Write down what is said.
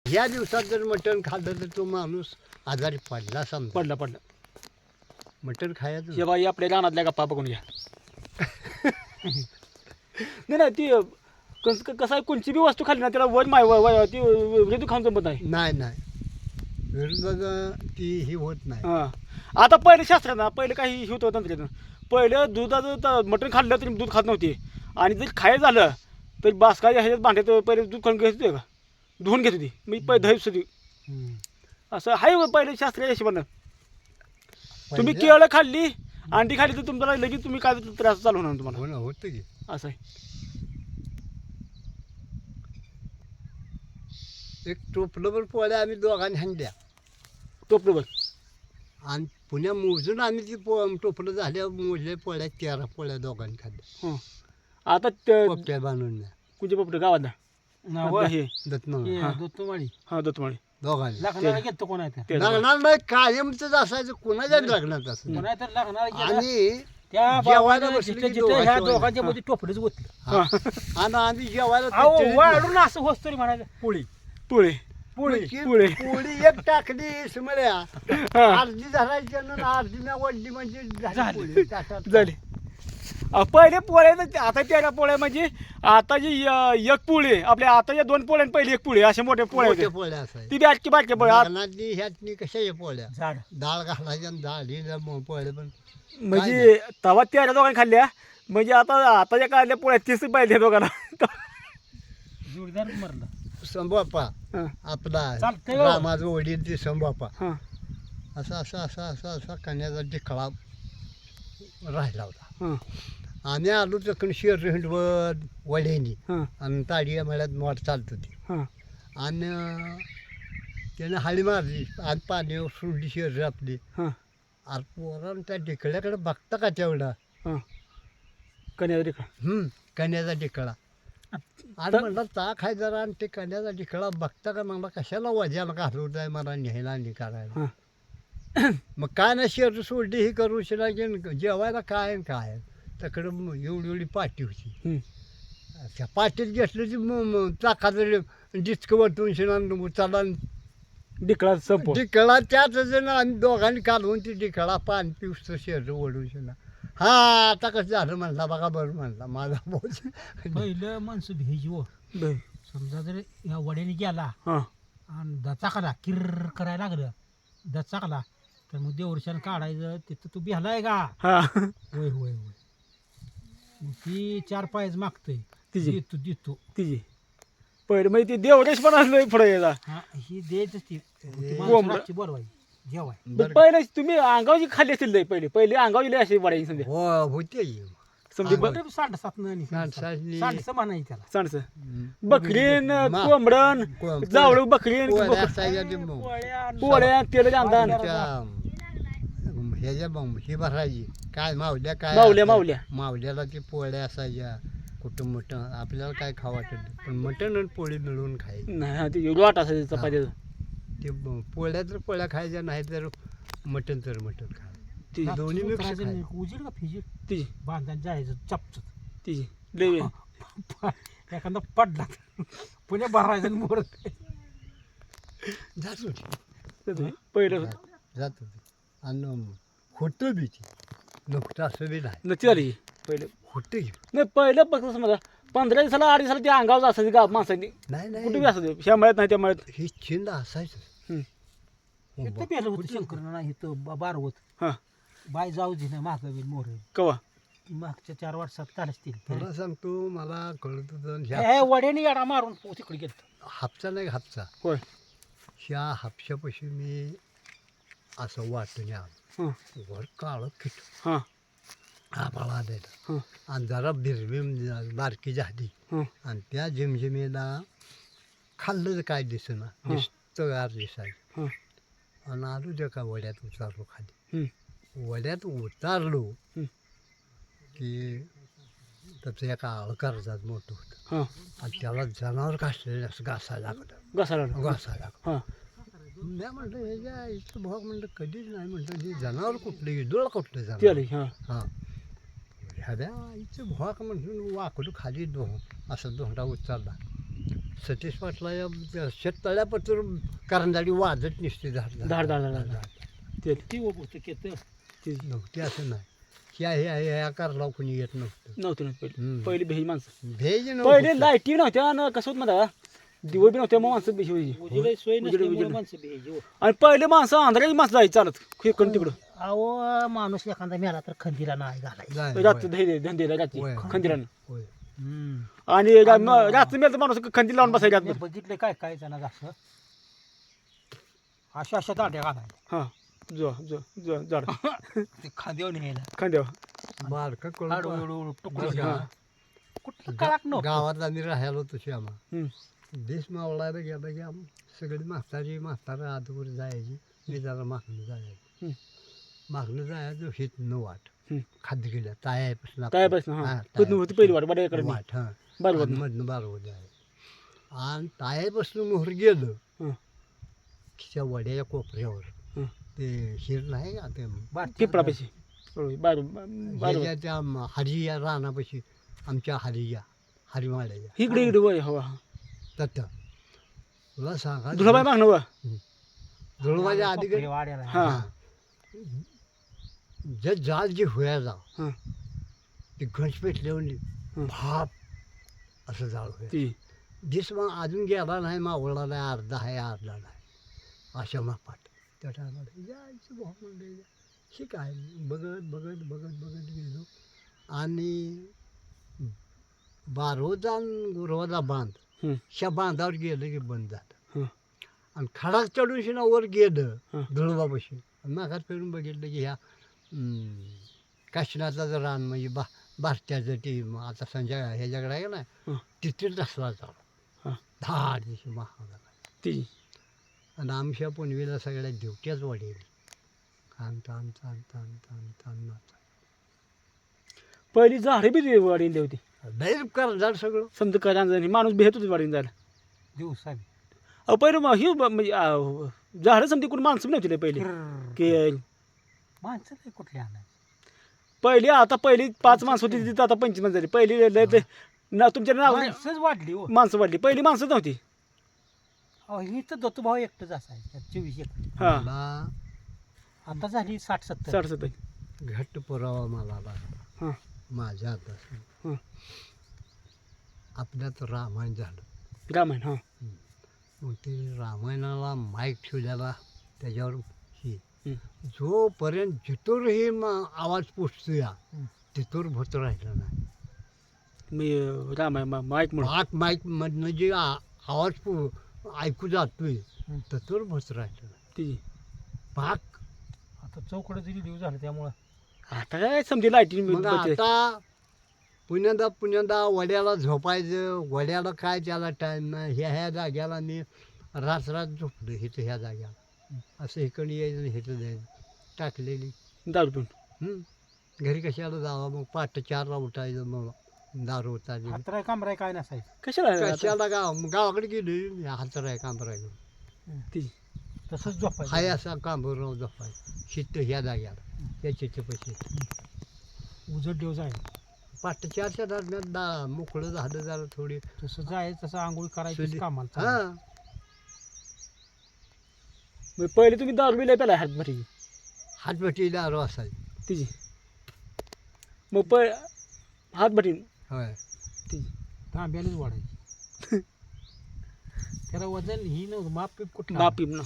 ह्या दिवसात जर मटण खाल्लं तर तो माणूस आजारी पडला समजा. पडला मटण खायचं हे बाई आपल्या रानातल्या गप्पा बघून घ्या. नाही ती कसं आहे, कोणची बी वस्तू खाल्ली ना त्याला वर ती तू खाऊन जमत नाही. नाही विरुद्ध ती ही होत नाही. हां आता पहिले शास्त्रात ना पहिले काही हे होतं तंत्रज्ञान. पहिलं दुधाचं मटण खाल्लं तरी दूध खात नव्हते आणि जर खायचं झालं तर बासकाच्या ह्याच्यात भांड्यात पहिले दूध खाऊन घेत होते का धुवून घेत होती मी पहिले दही होती असं आहे पहिले शास्त्रीय हिशोबानं. तुम्ही केळं खाल्ली अंडी खाल्ली तर तुम्हाला लगेच तुम्ही काय त्रास चालू होणार तुम्हाला. हो ना, होतं की. असं आहे. एक टोपलंभर पोळ्या आम्ही दोघांनी हाणल्या टोपलं बघ आणि पुण्या मोजून आम्ही ती टोपलं झाल्या मोजल्या पोळ्या 13 पोळ्या दोघांनी खाल्ल्या. हं. आता पोपट्या बांधून कुठे पोपट गावातला हे दत्तमाळी हां दत्तमाळी दोघांनी लग्नाला घेतो कोण आहे ते? लग्नाला नाही कायमच असायचं कोणाच्या लग्नात असं. कोण आहे तर लग्नाला गेलं. आणि त्या जेवायला बाबाने बसली जिथं की जिथं ह्या दोघांची दोघांच्या मध्ये टोपलंच गोतलं. हा. आणि आम्ही जेवायला अहो पिचळीत वाढून असं होत तरी म्हणायचं पोळी पुळे पोळी पोळी एक टाकली समळ्या अर्धी धरायची आणि अर्धी ना वडली म्हणजे झाली पोळी ताटात. झाली. पहिले पोळ्या तर आता 13 पोळ्या म्हणजे आता जी एक पोळी आपल्या आताच्या 2 पोळ्या आणि पहिली एक पोळी अशा मोठ्या पोळ्या मोठ्या होत्या. पोळ्या असायच्या. ती बी बारक्या पोळ्या लग्नातली ह्यातनी कशा या पोळ्या झाड डाळ घालायच्या आणि डाळ ही पोळ्या पण म्हणजे तवा 13 दोघांनी खाल्ल्या म्हणजे आताच्या काढल्या पोळ्या 30 पाहिजे दोघांना. जोडीदार मरला. संभापा हं. आपला चालतंय हो. रामाचा वडील ते संभापा हां असा कन्याचा ढिकळा राहिला होता. हां आम्ही आलो तर शेर हिंडवत वड्यानी हां आणि ताडी मळ्यात मोठ चालत होती हां आणि त्यानं हाळी मारली आणि पाण्यावर सोडली शेर आपली. हां अरे पोरानं त्या ढिकळ्याकडे बघता का तेवढा हां कन्या का कन्याचा ढिकळा आणि म्हणलं ता खाय जरा आणि ते कन्याचा ढिकळा बघता का म्हणला कशाला वजाला घालवत आहे मला न्यायला आणि करायला. हां मग काय ना शेर सोडली ही करू शिला जेवायला काय आणि काय त्याकडं एवढी पाटी होती. त्या पाटीत घेतलं ती चाकाचं डिस्क वरतून शिना चला डिकळा संपव ढिकळा त्याच जण आम्ही दोघांनी काढून ती ढिकळा पाणी पिवसतं शेर ओढून शिना. हा आता कसं झालं म्हणला बघा बरं म्हणला माझा बोज. पहिलं माणसं भेजी हो. समजा जर ह्या वड्याने गेला हां आणि दचाकला किर्र करायला लागलं दचाकला तर मग देवरशान काढायचं तिथं तू बिहलाय का हां होय होय होय मग ती 4 पायच मागतोय तिची देतो तिची पहिले म्हणजे ती देवरेश पण असलं पुढे यायला. हा ही द्यायच ती कोंबडं. माणसाची बोलवायची जेवाय बरं. पहिले तुम्ही अंगावची खाल्ली असतील लय पहिले अंगावची लय अशी वडायची समजा हो होते समजी अंगावची. 7.5 माणसाची- सांडसं म्हणायचं त्याला सांडस बकरीन मा- कोंबडन कोंब- जावळ बकरीन पोळ्या असायच्या ते मग. पोळ्या तेल अंदान ह्याच्या ही भरायची काय मावल्या काय मावल्या असायच्या. मावल्या मावल्याला ते पोळ्या असायच्या कुठं मटण आपल्याला काय खावं वाटत नाही. पण मटण आणि पोळी मिळून खायची. नाही हा, ते वाट असायचं चपात्याचं ते पोळ्या तर पोळ्या खायच्या नाही तर मटण खायचं. ती दोन्ही मिक्स करायचं खायचं. नाही. उजीड का फिजीड तिची बांधायला जायचं चपचप तिची लय एखादा पडला पुणे भरायचं आणि मोर जात होती पहिलं जात होती आणि होतं बी ती नुकतं असं बी नाही नक्की झाली पहिलं होतं की. नाही पहिलं फक्त समजा 15 दिवसाला 8 दिवसाला ते अंगावर असायची गाव माणसांनी नाही कुठे बी नाही असायचं ह्या मळ्यात नाही त्या मळ्यात. ही चिंद असायचं. इथं पेलं होतं शंकरनं नाही इथं बारवत हां बाय जाऊ दे ना मागं बी मोर कवा मागच्या 4 वर्षात काढतील तुला सांगतो मला कळत होतं ह्या वड्याने येडा मारून तिकडे गेलो हापसा नाही हापसा होय ह्या हापशापाशी मी असं वाटून आलो हां वर काळं किट हां आम्हाला आलेलं हां आणि जरा बिरबिम बारकी झाली हां आणि त्या झिमझिमेला खाल्लं तर काय दिसेना हं. नुसतं गार दिसायचं. हां आणि आलो त्या का वड्यात उतारलो खाली. हं. वड्यात उतारलो हं. की त्याचं एका कर्जात मोठं होतं हां आणि त्याला जनावर घासलेलं असं घासायला लागलं घासाला घासायला लागलं. हां मी म्हटलं ह्याच्या इथं भाग म्हणलं कधीच नाही म्हटलं हे जनावर कुठलं इडोळ कुठलं ती जनावर आली हां हां ह्याच्या इथं भाग म्हणून वाकडं खाली असं धोंडा उचलला सतीश पाटला शेततळ्यापत्र करंजाडी वाजत निसते धाड धाड धाड धाड धाड. ते ती पुस्तक येतं ते नव्हती असं नाही ह्या कारला कोणी येत नव्हतं नव्हते ना पहिले हम्म. पहिली भेज माणसं भेज पहिले नव्हतं लाईटी नव्हत्या आणि कसं होत म्हणता दिवळ बी नव्हत्या मग माणसं बेशी व्हायची. उजेड सोय नसल्यामुळे उजेड. माणसं भेज आणि पहिले माणसं आंध्राची माणसं जायची चालत इकडून तिकडं अहो माणूस एखादा मेला तर खंदीला नाही घालायचा जाय, रात्री होय, धंदेला रात्री होय. खंदिरानं होय. आणि रात्री मेल तर माणूस खंदी लावून बसायची मी रात्र बघितले काय काय जण असं अशा दांड्या घालायच्या हां झाड ते खांद्यावर न्यायला खांद्यावर बारकं कळून हाडू पहा. एवढं तुकडं बरं घ्या. का? कुठलं कळाक नव्हतं गावात आम्ही राहायला तशी आम्हा हम्म. देश मावळायला गेला की सगळी म्हातारं आधीवर जायची मी जरा मागणं जायचं हम्म. मागणं जायचं हित न वाट हम्म. खाद्य गेल्या तायापासून काय बस हां ताया- होती पहिली वाट बड्या इकडे वाट हां बरोबर आणि मधनं बारवं जायचं आणि तायापासून मोहर गेलं हं. की त्या वड्याच्या कोपऱ्यावर हं. ते शिर नाही का ते पिपळा पैसे ह्याच्या त्या हरिया रानापाशी आमच्या हरिमाळ्याच्या इकडे इकडे वय हवा तत तुला सांगा धुळाबाई मागणं वा धुळवाच्या आधी कोपरे वाड्याला. हां जे जाल जे होया जा हां ते घंट पेटल्यावर हं. भाप असं जाळ होया ती दिस मग अजून गेला नाही मावळला नाही अर्धा आहे अर्धा नाही अशा मापात त्या टायमाला जायचं भाऊ म्हणलं शिकाय बघत बघत बघत बघत गेलो आणि बारोजा आणि गुरवाजा बांध हं. ह्या बांधावर गेलं की बंद झालं हं. आणि खडाक चढून शिना वर गेलं हं. धुळबापाशी मागात फिरून बघितलं की ह्या काशीनाथाचं रान म्हणजे भारत्याचं ते आता संजय ह्याच्याकडे आहे ना हं. तिथे रसला झाला हं. धाड दिवशी महागा ती आणि आमच्या पुनवीला सगळ्या ड्युट्याच वाढेल खान तान तान तान तान तान नाचा पहिली झाडे बी वाढीन होती लय कर्जाळ सगळं समजा करायचं माणूस भेट होती वाढीन जायला दिवसा अहो पहिलं ही म्हणजे झाडं समती कोणी माणसं बी नव्हती लय पहिले की माणसं नाही कुठले आणायचे पहिली आता पहिली 5 माणसं होती तिथं आता 25 माणसं झाली पहिली लय ते ना तुमच्या नाव माणसंच वाढली हो माणसं वाढली पहिली माणसं नव्हती अहो ही तर दत्तूभाऊ एकटंच असायचं 24 एकर हां मला आता झाली 60-70 60-70 घट्ट पुरावा मला लागला हां माझ्या हातात हां आपल्यात रामायण झालं रामायण हां मग ते रामायणाला माईक ठेवलेला त्याच्यावर ही हं. जोपर्यंत जिथूर ही आवाज पोचतो या हं. तिथूर भूत राहिलं नाही मी रामायण माईक म्हणून माईक मधनं जे आवाज ऐकू जातोय हं. तिथूर भूत राहिलं नाही ती पाक आता चौकडं जरी दिवस झालं त्यामुळं आता काय समजे लाईटिंग मग आता पुण्यांदा वड्याला झोपायचं वड्याला काय त्याला टाईम नाही ह्या जाग्याला मी रात झोपलो इथं ह्या जाग्याला असं इकडे यायचं इथं जायचं टाकलेली दारू पिऊन हं. घरी कशाला जावा मग 5:00-4ला उठायचं मग दारू उठायची हातराय कामराय काय नसायचं कशाला कशाला गावाकडे गेली हातराय कांबराय ती तसंच झोपायचं हाय असा कांबराव झोपायचं शिट्ट ह्या जाग्याला या चिठ्ठीपाशी उजड दिवस आहे 5:00-4च्या दरम्यान मोकळं झालं जरा थोडी तसं जायचं तसं आंघोळ करायची सुली- कामाला हां चालायचं. मग पहिले तुम्ही दारू बी लय प्याला हात भरी हातभटी दारू असायची तिची मग हात भटीन होय तिची तांब्यानेच वाढायची त्याला वजन ही नव्हतं माप कुठलं मापी ना